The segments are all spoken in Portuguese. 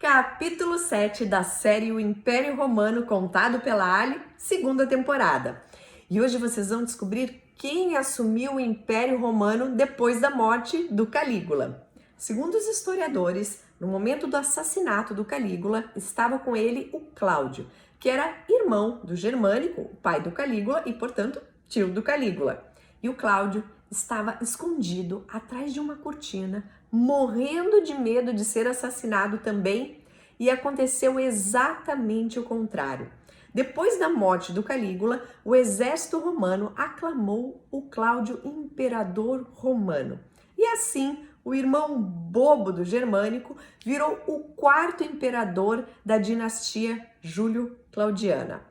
Capítulo 7 da série O Império Romano contado pela Ali, segunda temporada. E hoje vocês vão descobrir quem assumiu o Império Romano depois da morte do Calígula. Segundo os historiadores, no momento do assassinato do Calígula, estava com ele o Cláudio, que era irmão do Germânico, o pai do Calígula e, portanto, tio do Calígula. E o Cláudio estava escondido atrás de uma cortina, morrendo de medo de ser assassinado também, e aconteceu exatamente o contrário. Depois da morte do Calígula, o exército romano aclamou o Cláudio imperador romano. E assim, o irmão bobo do Germânico virou o quarto imperador da dinastia Júlio-Claudiana.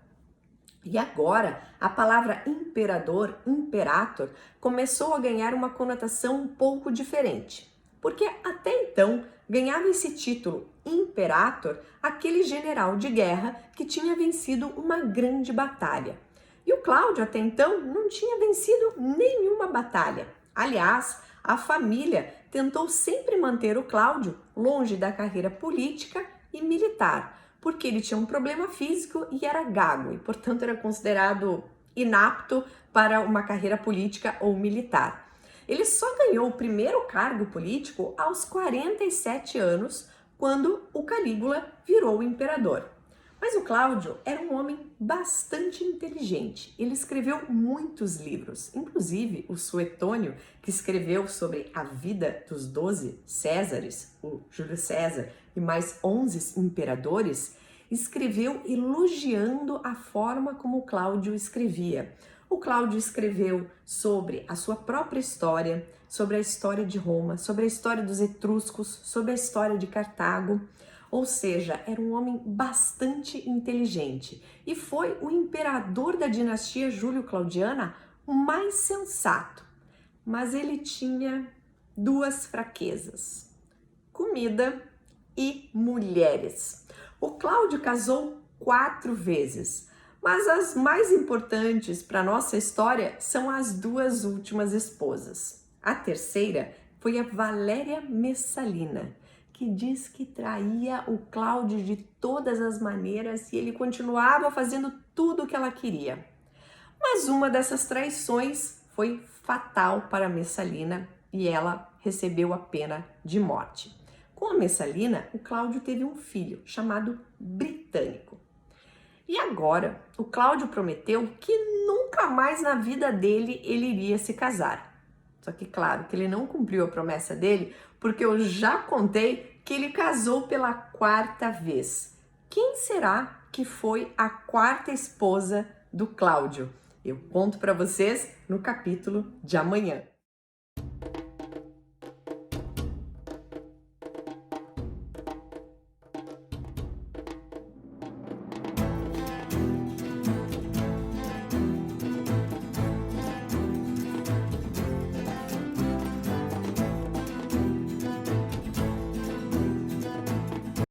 E agora, a palavra imperador, imperator, começou a ganhar uma conotação um pouco diferente. Porque até então ganhava esse título, imperator, aquele general de guerra que tinha vencido uma grande batalha. E o Cláudio até então não tinha vencido nenhuma batalha. Aliás, a família tentou sempre manter o Cláudio longe da carreira política e militar, porque ele tinha um problema físico e era gago, e portanto era considerado inapto para uma carreira política ou militar. Ele só ganhou o primeiro cargo político aos 47 anos, quando o Calígula virou o imperador. Mas o Cláudio era um homem bastante inteligente. Ele escreveu muitos livros, inclusive o Suetônio, que escreveu sobre a vida dos 12 Césares, o Júlio César e mais 11 imperadores, escreveu elogiando a forma como o Cláudio escrevia. O Cláudio escreveu sobre a sua própria história, sobre a história de Roma, sobre a história dos etruscos, sobre a história de Cartago. Ou seja, era um homem bastante inteligente e foi o imperador da dinastia Júlio-Claudiana mais sensato. Mas ele tinha duas fraquezas: comida e mulheres. O Cláudio casou 4 vezes, mas as mais importantes para nossa história são as duas últimas esposas. A terceira foi a Valéria Messalina, que diz que traía o Cláudio de todas as maneiras e ele continuava fazendo tudo o que ela queria. Mas uma dessas traições foi fatal para Messalina e ela recebeu a pena de morte. Com a Messalina, o Cláudio teve um filho chamado Britânico. E agora, o Cláudio prometeu que nunca mais na vida dele ele iria se casar. Só que, claro, que ele não cumpriu a promessa dele, porque eu já contei que ele casou pela 4ª vez. Quem será que foi a 4ª esposa do Cláudio? Eu conto para vocês no capítulo de amanhã.